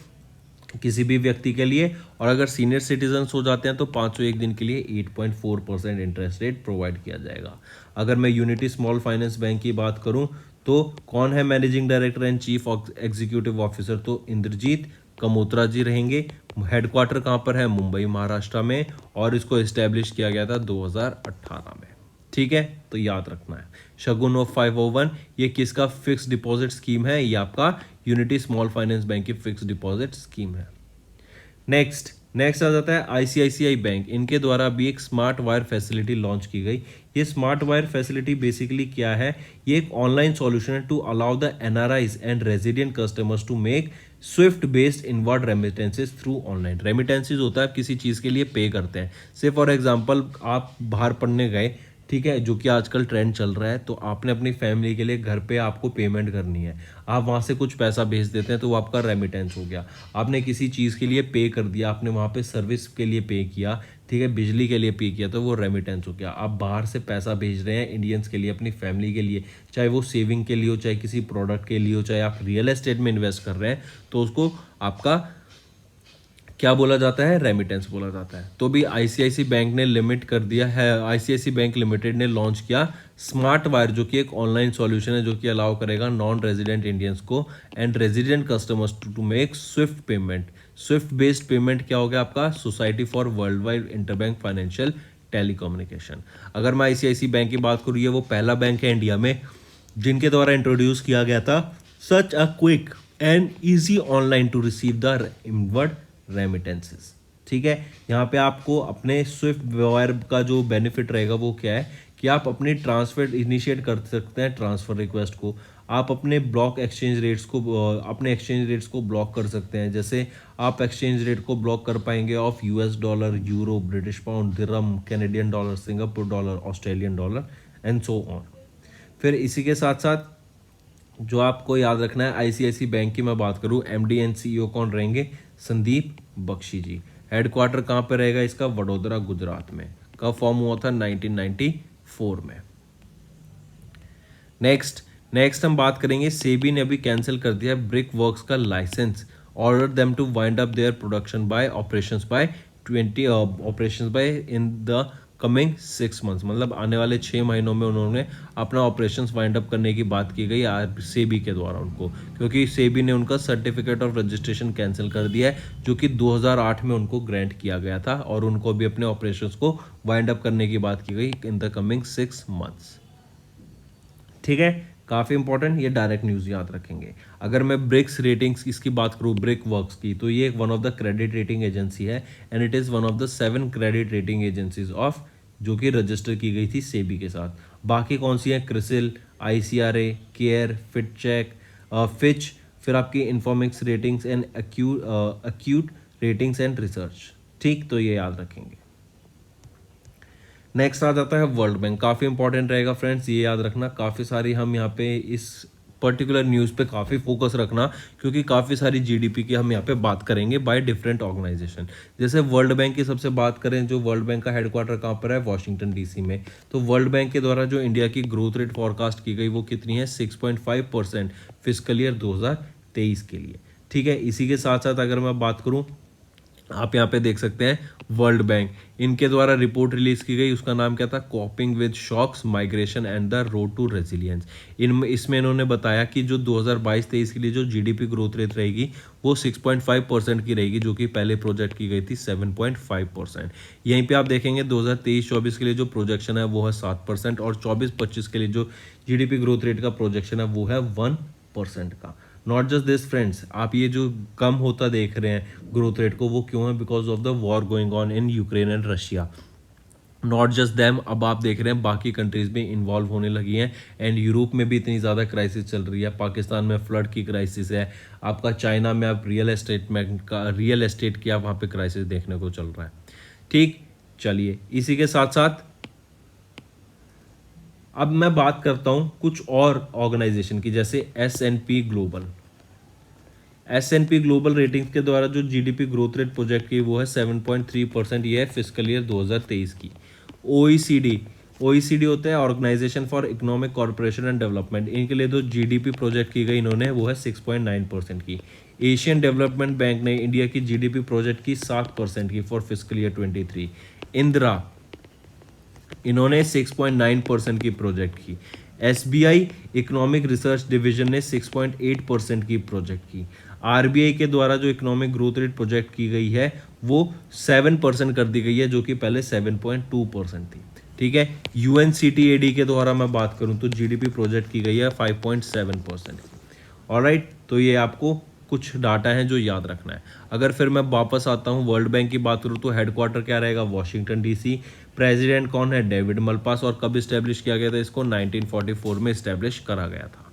किसी भी व्यक्ति के लिए, और अगर सीनियर सिटीजन्स हो जाते हैं तो 501 दिन के लिए 8.4% इंटरेस्ट रेट प्रोवाइड किया जाएगा। अगर मैं यूनिटी स्मॉल फाइनेंस बैंक की बात करूं तो कौन है managing director and chief executive officer? तो इंद्रजीत कमोत्रा जी रहेंगे। हेडक्वार्टर कहाँ पर है? मुंबई महाराष्ट्र में। और इसको इस्टेब्लिश किया गया था 2018 में। ठीक है, तो याद रखना है शगुन ऑफ 501। ये किसका फिक्स डिपॉजिट स्कीम है? ये आपका यूनिटी स्मॉल फाइनेंस बैंक की फिक्स डिपॉजिट स्कीम है। नेक्स्ट आ जाता है ICICI बैंक। इनके द्वारा भी एक स्मार्ट वायर फैसिलिटी लॉन्च की गई। ये स्मार्ट वायर फैसिलिटी बेसिकली क्या है? ये एक ऑनलाइन सॉल्यूशन है to allow the NRIs and resident customers to make swift based inward remittances through online. Remittances होता है आप किसी चीज़ के लिए पे करते हैं। से फॉर एग्जांपल आप बाहर पढ़ने गए, ठीक है, जो कि आजकल ट्रेंड चल रहा है, तो आपने अपनी फैमिली के लिए घर पे आपको पेमेंट करनी है, आप वहाँ से कुछ पैसा भेज देते हैं तो वो आपका रेमिटेंस हो गया। आपने किसी चीज़ के लिए पे कर दिया, आपने वहाँ पे सर्विस के लिए पे किया, ठीक है, बिजली के लिए पे किया, तो वो रेमिटेंस हो गया। आप बाहर से पैसा भेज रहे हैं इंडियंस के लिए, अपनी फैमिली के लिए, चाहे वो सेविंग के लिए हो, चाहे किसी प्रोडक्ट के लिए हो, चाहे आप रियल एस्टेट में इन्वेस्ट कर रहे हैं, तो उसको आपका क्या बोला जाता है? रेमिटेंस बोला जाता है। तो भी ICICI बैंक ने लिमिट कर दिया है, ICICI बैंक लिमिटेड ने लॉन्च किया स्मार्ट वायर, जो कि एक ऑनलाइन सॉल्यूशन है जो कि अलाउ करेगा नॉन रेजिडेंट इंडियंस को and resident customers to make swift payment. Swift based payment क्या हो गया आपका? Society for world wide interbank financial telecommunication. अगर मैं ICICI बैंक की बात करूँ, ये वो पहला बैंक है इंडिया में जिनके द्वारा इंट्रोड्यूस किया गया था such a quick and easy online to receive the inward remittances। ठीक है, यहाँ पे आपको अपने स्विफ्ट वायर का जो बेनिफिट रहेगा वो क्या है कि आप अपनी ट्रांसफर इनिशिएट कर सकते हैं ट्रांसफ़र रिक्वेस्ट को, आप अपने ब्लॉक एक्सचेंज रेट्स को अपने एक्सचेंज रेट्स को ब्लॉक कर सकते हैं। जैसे आप एक्सचेंज रेट को ब्लॉक कर पाएंगे of US dollar, euro, British pound, dirham, Canadian dollar, Singapore dollar, Australian dollar and so on. फिर इसी के साथ साथ जो आपको याद रखना है, आईसीआईसी बैंक की मैं बात करूं, एमडी एंड सीईओ कौन रहेंगे? संदीप बख्शी जी। हेडक्वार्टर कहाँ पे रहेगा इसका? वडोदरा, गुजरात में। कब फॉर्म हुआ था? 1994 में। नेक्स्ट हम बात करेंगे, सेबी ने अभी कैंसिल कर दिया ब्रिक वर्क्स का licence, order them to wind up their production by operations by in the coming 6 months. मतलब आने वाले 6 महीनों में उन्होंने अपना ऑपरेशंस वाइंड अप करने की बात की गई सेबी के द्वारा उनको, क्योंकि सेबी ने उनका सर्टिफिकेट ऑफ रजिस्ट्रेशन कैंसिल कर दिया है जो कि 2008 में उनको ग्रांट किया गया था, और उनको भी अपने ऑपरेशंस को वाइंड अप करने की बात की गई इन द कमिंग 6 मंथ्स। ठीक है, काफ़ी इंपॉर्टेंट, ये डायरेक्ट न्यूज़ याद रखेंगे। अगर मैं ब्रिक्स रेटिंग्स इसकी बात करूँ, ब्रिक वर्क्स की, तो ये one of the credit rating agency है and it is one of the 7 credit rating agencies of जो कि रजिस्टर की गई थी सेबी के साथ। बाकी कौन सी हैं? क्रिसिल, आईसीआरए, केयर, फिच, फिर आपकी Infomerics ratings and Acuite ratings and research. ठीक, तो ये याद रखेंगे। नेक्स्ट आ जाता है वर्ल्ड बैंक। काफ़ी इंपॉर्टेंट रहेगा फ्रेंड्स, ये याद रखना। काफ़ी सारी हम यहाँ पे इस पर्टिकुलर न्यूज़ पे काफ़ी फोकस रखना, क्योंकि काफ़ी सारी जीडीपी की हम यहाँ पे बात करेंगे बाय डिफरेंट ऑर्गेनाइजेशन। जैसे वर्ल्ड बैंक की सबसे बात करें, जो वर्ल्ड बैंक का हेडक्वार्टर कहाँ पर है? वॉशिंगटन डीसी में। तो वर्ल्ड बैंक के द्वारा जो इंडिया की ग्रोथ रेट फॉरकास्ट की गई वो कितनी है? 6.5% फिस्कल ईयर 2023 के लिए। ठीक है, इसी के साथ साथ अगर मैं बात करूँ, आप यहाँ पे देख सकते हैं वर्ल्ड बैंक, इनके द्वारा रिपोर्ट रिलीज की गई, उसका नाम क्या था? Coping with shocks, migration and the road to resilience. इसमें इन्होंने बताया कि जो 2022-23 के लिए जो जीडीपी ग्रोथ रेट रहेगी वो 6.5% की रहेगी, जो कि पहले प्रोजेक्ट की गई थी 7.5%। यहीं पे आप देखेंगे 2023-24 के लिए जो प्रोजेक्शन है वो है 7%, और 24-25 के लिए जो जीडीपी ग्रोथ रेट का प्रोजेक्शन है वो है 1% का। नॉट जस्ट दिस फ्रेंड्स, आप ये जो कम होता देख रहे हैं ग्रोथ रेट को, वो क्यों है? Because of the war going on in Ukraine and Russia. Not just them, अब आप देख रहे हैं बाकी कंट्रीज भी इन्वॉल्व होने लगी हैं, एंड यूरोप में भी इतनी ज़्यादा क्राइसिस चल रही है, पाकिस्तान में फ्लड की क्राइसिस है, आपका चाइना में आप रियल एस्टेट की आप वहाँ पे क्राइसिस देखने को चल रहा है। ठीक, चलिए इसी के साथ साथ अब मैं बात करता हूं कुछ और ऑर्गेनाइजेशन की, जैसे S&P ग्लोबल रेटिंग्स के द्वारा जो जीडीपी ग्रोथ रेट प्रोजेक्ट की वो है 7.3%, ये है फिस्कल ईयर 2023 की। OECD होता है organisation for economic corporation and development, इनके लिए जो जीडीपी प्रोजेक्ट की गई इन्होंने वो है 6.9% की। एशियन डेवलपमेंट बैंक ने इंडिया की जीडीपी प्रोजेक्ट की 7% की फॉर फिस्कल ईयर 23। इंदिरा, इन्होंने 6.9% की प्रोजेक्ट की। SBI इकोनॉमिक रिसर्च डिवीजन ने 6.8% की प्रोजेक्ट की। RBI के द्वारा जो इकोनॉमिक ग्रोथ रेट प्रोजेक्ट की गई है वो 7% कर दी गई है, जो कि पहले 7.2% थी। ठीक है, UNCTAD के द्वारा मैं बात करूं तो जीडीपी प्रोजेक्ट की गई है 5.7%। ऑलराइट, तो ये आपको कुछ डाटा है जो याद रखना है। अगर फिर मैं वापस आता हूँ वर्ल्ड बैंक की बात करूँ तो हेडक्वार्टर क्या रहेगा? Washington DC. प्रेसिडेंट कौन है? David Malpass. और कब इस्टेब्लिश किया गया था इसको? 1944 में इस्टेब्लिश करा गया था।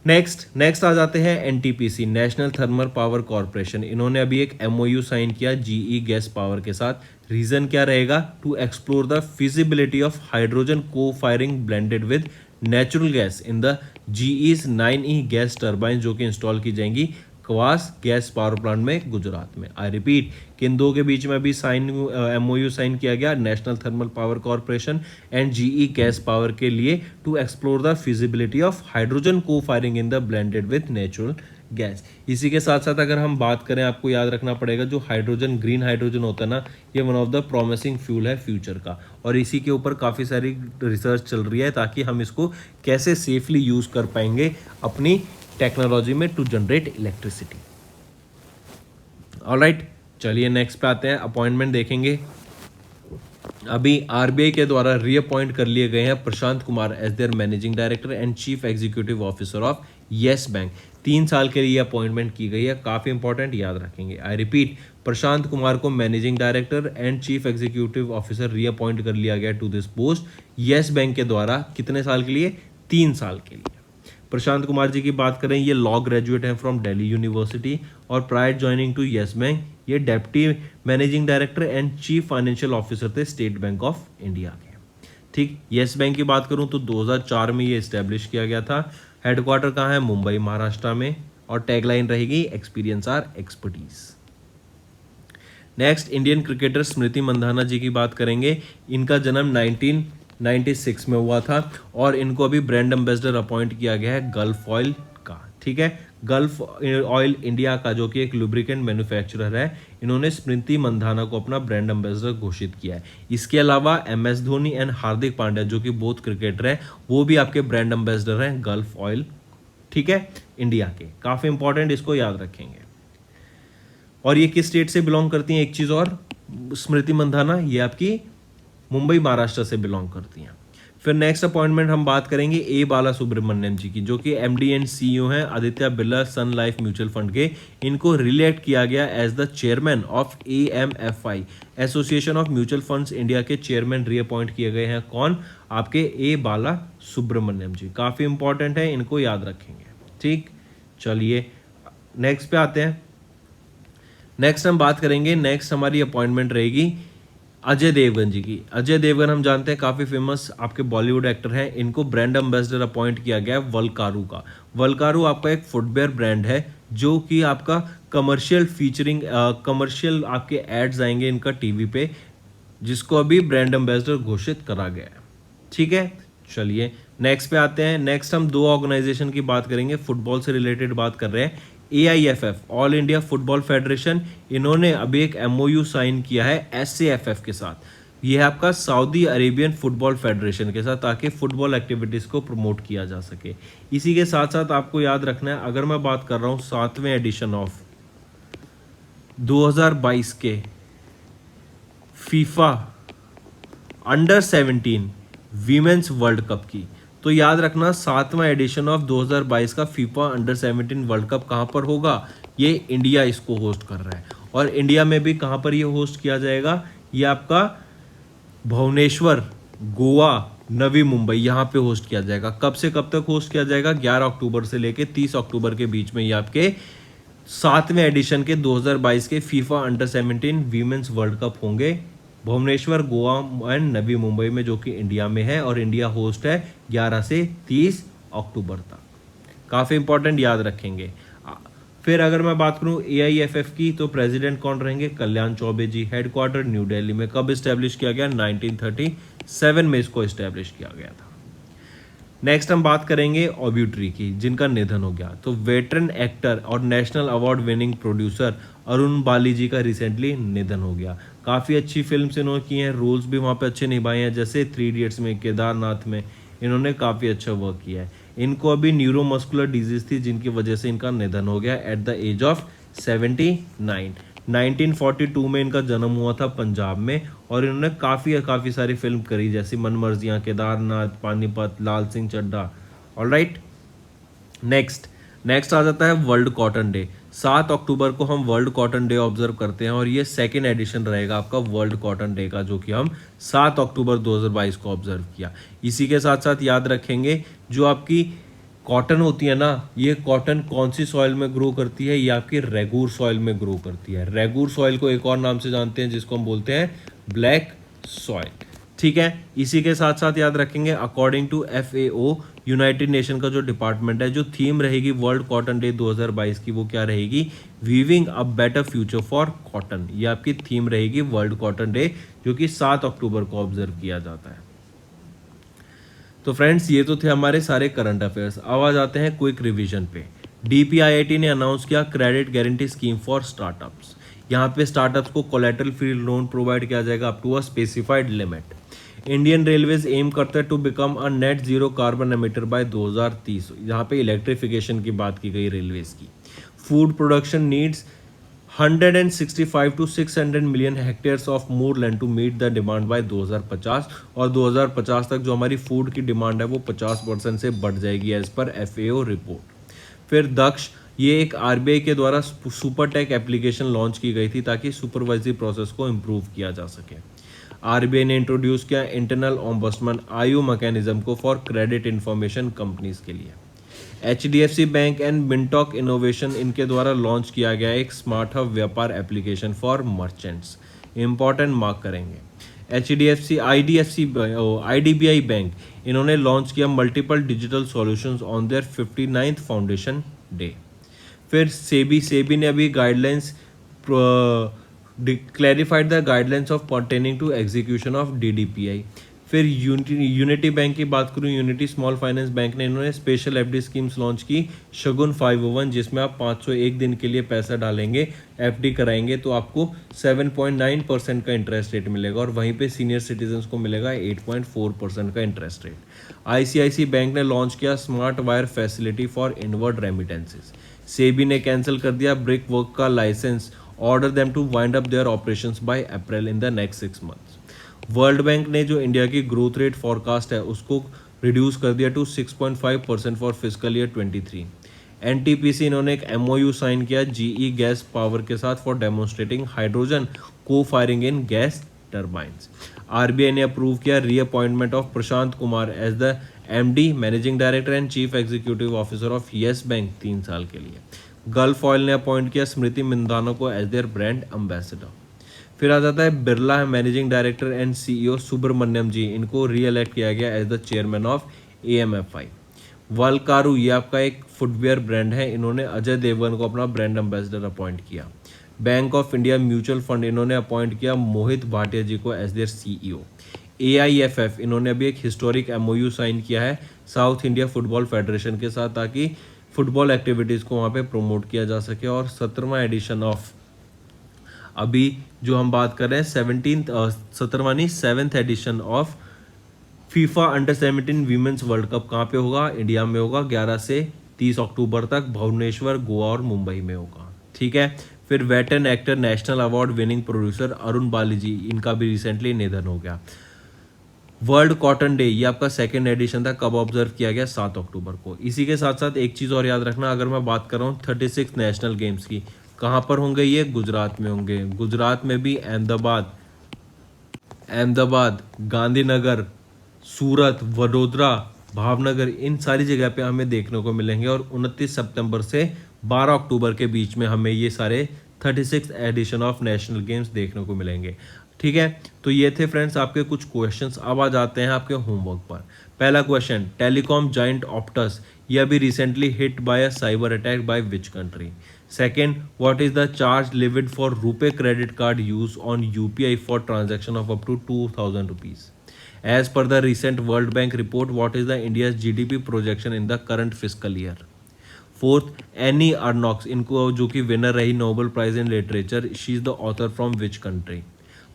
नेक्स्ट आ जाते हैं NTPC, National Thermal Power Corporation. इन्होंने अभी एक MOU साइन किया GE गैस पावर के साथ। रीजन क्या रहेगा? To explore the feasibility of hydrogen co firing blended with natural gas in the GE's 9E gas turbine, जो कि इंस्टॉल की जाएंगी क्वास गैस पावर प्लांट में गुजरात में। आई रिपीट, किन दो के बीच में अभी MOU साइन किया गया? National Thermal Power Corporation and GE gas power के लिए, to explore the feasibility of hydrogen co firing in the blended with natural gas. इसी के साथ साथ अगर हम बात करें, आपको याद रखना पड़ेगा जो हाइड्रोजन, ग्रीन हाइड्रोजन होता है ना, ये one of the promising fuel है फ्यूचर का, और इसी के ऊपर काफ़ी सारी रिसर्च चल रही है ताकि हम इसको कैसे सेफली यूज़ कर पाएंगे अपनी टेक्नोलॉजी में टू जनरेट इलेक्ट्रिसिटी। ऑलराइट, चलिए नेक्स्ट पे आते हैं। अपॉइंटमेंट देखेंगे। अभी RBI के द्वारा रीअपॉइंट कर लिए गए हैं Prashant Kumar as their managing director and chief executive officer of Yes bank 3 साल के लिए अपॉइंटमेंट की गई है, काफ़ी इंपॉर्टेंट, याद रखेंगे। आई रिपीट, प्रशांत कुमार को managing director and chief executive officer reappoint कर लिया गया to this post Yes bank के द्वारा। कितने साल के लिए? 3 साल के लिए। प्रशांत कुमार जी की बात करें, ये लॉ ग्रेजुएट हैं फ्रॉम दिल्ली यूनिवर्सिटी और prior joining to Yes Bank ये deputy managing director and chief financial officer थे स्टेट बैंक ऑफ इंडिया के। ठीक, येस बैंक की बात करूं तो 2004 में ये इस्टेब्लिश किया गया था। हेडक्वार्टर कहाँ है? मुंबई, महाराष्ट्र में। और टैगलाइन रहेगी experience our expertise. Next, Indian cricketer Smriti Mandhana ji की बात करेंगे। इनका जन्म 1996 में हुआ था और इनको अभी ब्रांड एम्बेसडर अपॉइंट किया गया है गल्फ ऑयल का। ठीक है, गल्फ ऑयल इंडिया का जो कि एक लुब्रिकेंट मैन्युफैक्चरर है, इन्होंने स्मृति मंधाना को अपना ब्रांड एम्बेसडर घोषित किया है। इसके अलावा MS धोनी एंड हार्दिक पांड्या जो कि बोथ क्रिकेटर हैं, वो भी आपके ब्रांड एम्बेसडर हैं गल्फ ऑयल, ठीक है, इंडिया के। काफ़ी इंपॉर्टेंट, इसको याद रखेंगे। और ये किस स्टेट से बिलोंग करती हैं? एक चीज़ और, स्मृति मंधाना ये आपकी मुंबई, महाराष्ट्र से बिलोंग करती हैं। फिर नेक्स्ट अपॉइंटमेंट हम बात करेंगे ए बाला सुब्रमण्यम जी की, जो कि MD एंड CEO हैं Aditya Birla sun life mutual fund के। इनको रिलेक्ट किया गया as the chairman of AMFI association of mutual funds India के चेयरमैन रीअपॉइंट किए गए हैं। कौन? आपके ए बाला सुब्रमण्यम जी। काफ़ी इंपॉर्टेंट है, इनको याद रखेंगे। ठीक, चलिए नेक्स्ट पे आते हैं। नेक्स्ट हम बात करेंगे, नेक्स्ट हमारी अपॉइंटमेंट रहेगी अजय देवगन जी की। अजय देवगन हम जानते हैं काफ़ी फेमस आपके बॉलीवुड एक्टर हैं। इनको ब्रांड एम्बेसडर अपॉइंट किया गया है वल्कारू का। वल्कारू आपका एक फुटवेयर ब्रांड है जो कि आपका कमर्शियल फीचरिंग कमर्शियल आपके एड्स आएंगे इनका टीवी पे, जिसको अभी ब्रांड एम्बेसडर घोषित करा गया है। ठीक है, चलिए नेक्स्ट पे आते हैं। नेक्स्ट हम 2 ऑर्गेनाइजेशन की बात करेंगे, फुटबॉल से रिलेटेड बात कर रहे हैं। AIFF all India football federation, इन्होंने अभी एक MOU साइन किया है SAFF के साथ। यह है आपका सऊदी अरेबियन फुटबॉल फेडरेशन के साथ, ताकि फुटबॉल एक्टिविटीज़ को प्रमोट किया जा सके। इसी के साथ साथ आपको याद रखना है, अगर मैं बात कर रहा हूँ 7वें एडिशन ऑफ 2022 के FIFA under 17 women's world cup की, तो याद रखना 7वां एडिशन ऑफ 2022 का फीफा अंडर 17 वर्ल्ड कप कहाँ पर होगा? ये इंडिया इसको होस्ट कर रहा है। और इंडिया में भी कहाँ पर ये होस्ट किया जाएगा? ये आपका भुवनेश्वर, गोवा, नवी मुंबई, यहाँ पे होस्ट किया जाएगा। कब से कब तक होस्ट किया जाएगा? 11 अक्टूबर से लेके 30 अक्टूबर के बीच में ये आपके 7वें एडिशन के 2022 के FIFA under 17 women's world cup होंगे भुवनेश्वर, गोवा एंड नवी मुंबई में, जो कि इंडिया में है। और इंडिया होस्ट है 11 से 30 अक्टूबर तक। काफ़ी इंपॉर्टेंट, याद रखेंगे। फिर अगर मैं बात करूं AIFF की, तो प्रेसिडेंट कौन रहेंगे? कल्याण चौबे जी। हेडक्वार्टर न्यू दिल्ली में। कब इस्टेब्लिश किया गया? 1937 में इसको इस्टेब्लिश किया गया था। नेक्स्ट हम बात करेंगे ऑब्यूट्री की, जिनका निधन हो गया। तो वेटरन एक्टर और national award winning producer Arun Bali ji का रिसेंटली निधन हो गया। काफ़ी अच्छी फिल्म्स इन्होंने की हैं, रोल्स भी वहाँ पे अच्छे निभाए हैं, जैसे 3 इडियट्स में, केदारनाथ में इन्होंने काफ़ी अच्छा वर्क किया है। इनको अभी न्यूरोमस्कुलर डिजीज थी, जिनकी वजह से इनका निधन हो गया एट द एज ऑफ 79। 1942 में इनका जन्म हुआ था पंजाब में, और इन्होंने काफ़ी सारी फिल्म करी, जैसे मनमर्जियाँ, केदारनाथ, पानीपत, लाल सिंह चड्ढा। ऑलराइट, नेक्स्ट आ जाता है वर्ल्ड कॉटन डे। 7 अक्टूबर को हम वर्ल्ड कॉटन डे ऑब्जर्व करते हैं, और ये 2nd एडिशन रहेगा आपका वर्ल्ड कॉटन डे का, जो कि हम 7 अक्टूबर 2022 को ऑब्जर्व किया। इसी के साथ साथ याद रखेंगे, जो आपकी कॉटन होती है ना, ये कॉटन कौन सी सॉइल में ग्रो करती है? ये आपकी रेगूर सॉइल में ग्रो करती है। रेगूर सॉइल को एक और नाम से जानते हैं, जिसको हम बोलते हैं ब्लैक सॉइल। ठीक है, इसी के साथ साथ याद रखेंगे, according to FAO United Nation का जो डिपार्टमेंट है, जो थीम रहेगी वर्ल्ड कॉटन डे 2022 की, वो क्या रहेगी? Weaving a better future for cotton. ये आपकी थीम रहेगी वर्ल्ड कॉटन डे, जो कि 7 अक्टूबर को ऑब्जर्व किया जाता है। तो फ्रेंड्स, ये तो थे हमारे सारे करंट अफेयर्स। अब आ जाते हैं क्विक रिवीजन पे। DPIIT ने अनाउंस किया credit guarantee scheme for startups. यहाँ पे स्टार्टअप्स को कोलेटरल फ्री लोन प्रोवाइड किया जाएगा up to a specified limit. Indian railways aim करता है to become a net zero carbon emitter by 2030। यहाँ पे इलेक्ट्रिफिकेशन की बात की गई रेलवेज की। Food production needs 165 to 600 million hectares of more land to meet the demand by 2050। और 2050 तक जो हमारी फूड की डिमांड है वो 50% से बढ़ जाएगी एज पर FAO रिपोर्ट। फिर दक्ष, ये एक आरबीआई के द्वारा सुपर टेक एप्लीकेशन लॉन्च की गई थी ताकि सुपरवाइजरी प्रोसेस को इम्प्रूव किया जा सके। आरबीआई ने इंट्रोड्यूस किया इंटरनल ओम्बड्समैन आईओ मैकेनिज्म को फॉर क्रेडिट इंफॉर्मेशन कंपनीज के लिए। HDFC Bank and Mintoak Innovation, इनके द्वारा लॉन्च किया गया एक smart hub Vyapar application for merchants. Important mark करेंगे। आईडीबीआई बैंक, इन्होंने लॉन्च किया multiple digital solutions on their 59th foundation day. फिर सेबी ने अभी guidelines clarified the guidelines of pertaining to execution of DDPI. फिर यूनिटी बैंक की बात करूँ, यूनिटी स्मॉल फाइनेंस बैंक ने इन्होंने स्पेशल एफडी स्कीम्स लॉन्च की शगुन 501, जिसमें आप 501 दिन के लिए पैसा डालेंगे, एफडी कराएंगे तो आपको 7.9% का इंटरेस्ट रेट मिलेगा और वहीं पे सीनियर सिटीजन्स को मिलेगा 8.4% का इंटरेस्ट रेट। आईसीआईसी बैंक ने लॉन्च किया smart wire facility for inward remittances. SEBI ने कैंसिल कर दिया ब्रिक वर्क का licence, order them to wind up their operations by April in the next 6 months। World bank ने जो India की growth rate forecast है उसको रिड्यूस कर दिया to 6.5% for fiscal year 23। NTPC, इन्होंने एक एमओयू साइन किया जीई गैस पावर के साथ for demonstrating hydrogen co firing in gas turbines. RBI ने अप्रूव किया reappointment of Prashant Kumar as the MD, managing director and chief executive officer of Yes bank 3 साल के लिए। गल्फ ऑयल ने appoint किया स्मृति मंदाना को एज देयर ब्रांड एम्बेसडर। फिर आ जाता है Birla managing director and CEO Subramaniam ji, इनको री इलेक्ट किया गया as the chairman of AMFI. वलकारू, ये आपका एक फुटवेयर ब्रांड है, इन्होंने अजय देवगन को अपना ब्रांड एम्बेसडर अपॉइंट किया। Bank of India mutual fund, इन्होंने अपॉइंट किया मोहित भाटिया जी को एज देयर सीईओ। एआईएफएफ, इन्होंने अभी एक हिस्टोरिक एमओयू साइन किया है साउथ इंडिया फुटबॉल फेडरेशन के साथ ताकि फुटबॉल एक्टिविटीज़ को वहाँ पे प्रमोट किया जा सके। और 17वां एडिशन ऑफ, अभी जो हम बात कर रहे हैं 7th एडिशन ऑफ फीफा अंडर-17 वीमेंस वर्ल्ड कप कहाँ पे होगा? इंडिया में होगा। 11 से 30 अक्टूबर तक भुवनेश्वर, गोवा और मुंबई में होगा। ठीक है। फिर veteran actor national award winning producer Arun Bali ji, इनका भी रिसेंटली निधन हो गया। वर्ल्ड कॉटन डे, ये आपका 2nd एडिशन था, कब ऑब्जर्व किया गया? 7 अक्टूबर को। इसी के साथ साथ एक चीज़ और याद रखना, अगर मैं बात कर रहा हूँ 36 नेशनल गेम्स की, कहाँ पर होंगे ये? गुजरात में होंगे। गुजरात में भी अहमदाबाद, गांधीनगर, सूरत, वडोदरा, भावनगर, इन सारी जगह पे हमें देखने को मिलेंगे। और 29 सितंबर से 12 अक्टूबर के बीच में हमें ये सारे 36 एडिशन ऑफ नेशनल गेम्स देखने को मिलेंगे। ठीक है, तो ये थे फ्रेंड्स आपके कुछ क्वेश्चंस। अब आ जाते हैं आपके होमवर्क पर। पहला क्वेश्चन, टेलीकॉम जाइंट ऑप्टस, ये अभी recently hit by a cyber attack by which country? Second, what is the charge levied for RuPay credit card use on UPI for transaction of up to 2,000 rupees? As per the recent World Bank report, what is the India's GDP projection in the current fiscal year? Fourth, Annie Arnox, इनको जो कि winner रही Nobel prize in literature, she is the author from which country?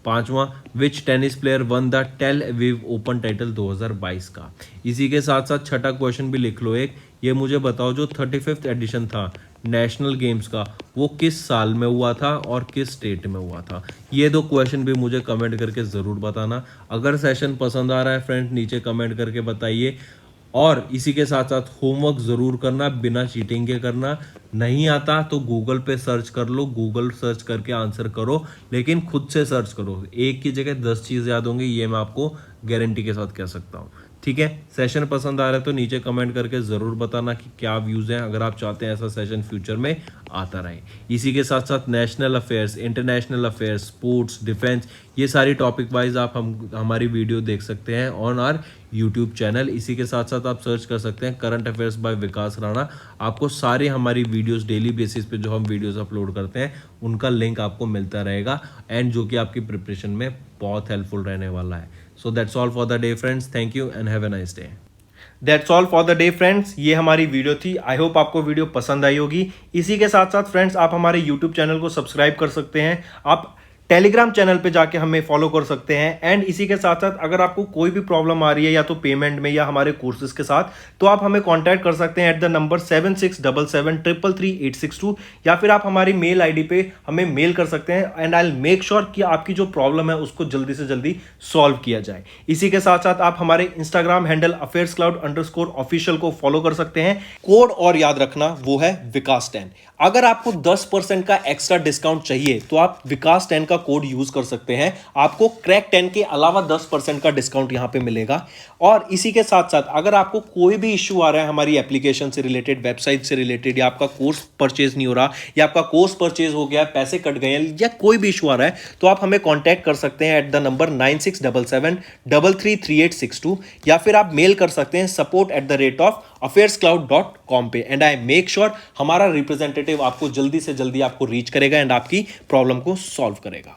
पांचवा, which tennis player won the Tel Aviv open title 2022 का? इसी के साथ साथ छठा क्वेश्चन भी लिख लो एक, ये मुझे बताओ जो 35th एडिशन था नेशनल गेम्स का, वो किस साल में हुआ था और किस स्टेट में हुआ था? ये दो क्वेश्चन भी मुझे कमेंट करके ज़रूर बताना। अगर सेशन पसंद आ रहा है फ्रेंड, नीचे कमेंट करके बताइए। और इसी के साथ साथ होमवर्क ज़रूर करना, बिना चीटिंग के करना। नहीं आता तो गूगल पे सर्च कर लो, गूगल सर्च करके आंसर करो, लेकिन खुद से सर्च करो। एक की जगह 10 चीज़ याद होंगी, ये मैं आपको गारंटी के साथ कह सकता हूँ। ठीक है, सेशन पसंद आ रहा है तो नीचे कमेंट करके ज़रूर बताना कि क्या व्यूज़ हैं, अगर आप चाहते हैं ऐसा सेशन फ्यूचर में आता रहे। इसी के साथ साथ national affairs, international affairs, sports, defence, ये सारी टॉपिक वाइज आप हमारी वीडियो देख सकते हैं ऑन आवर यूट्यूब चैनल। इसी के साथ साथ आप सर्च कर सकते हैं करंट अफेयर्स बाय विकास राणा। आपको सारे हमारी वीडियोस डेली बेसिस पे जो हम वीडियोस अपलोड करते हैं उनका लिंक आपको मिलता रहेगा, एंड जो कि आपकी प्रिपरेशन में बहुत हेल्पफुल रहने वाला है। So that's all for the day friends, thank you and have a nice day. That's all for the day friends, ये हमारी वीडियो थी। आई होप आपको वीडियो पसंद आई होगी। इसी के साथ साथ फ्रेंड्स आप हमारे यूट्यूब चैनल को सब्सक्राइब कर सकते हैं। आप टेलीग्राम चैनल पे जाके हमें फॉलो कर सकते हैं। एंड इसी के साथ साथ अगर आपको कोई भी प्रॉब्लम आ रही है या तो पेमेंट में या हमारे कोर्सेज के साथ, तो आप हमें कांटेक्ट कर सकते हैं एट द नंबर 7677333862 या फिर आप हमारी मेल आईडी पे हमें मेल कर सकते हैं and I will make sure कि आपकी जो प्रॉब्लम है उसको जल्दी से जल्दी सॉल्व किया जाए। इसी के साथ साथ आप हमारे इंस्टाग्राम हैंडल affairscloud_official को फॉलो कर सकते हैं। कोड और याद रखना, वो है विकास 10। अगर आपको 10% का एक्स्ट्रा डिस्काउंट चाहिए तो आप विकास 10 का कोड यूज कर सकते हैं, आपको क्रैक 10 के अलावा 10% का डिस्काउंट यहां पे मिलेगा। और इसी के साथ साथ अगर आपको कोई भी इश्यू आ रहा है हमारी एप्लीकेशन से रिलेटेड, वेबसाइट से रिलेटेड, या आपका कोर्स परचेज नहीं हो रहा, या आपका कोर्स परचेज हो गया, पैसे कट गए हैं, या कोई भी इशू आ रहा है, तो आप हमें कॉन्टैक्ट कर सकते हैं एट द नंबर 9677333862 या फिर आप मेल कर सकते हैं support@affairscloud.com पे। एंड आई मेक श्योर हमारा रिप्रेजेंटेटिव आपको जल्दी से जल्दी आपको रीच करेगा एंड आपकी प्रॉब्लम को सॉल्व करेगा।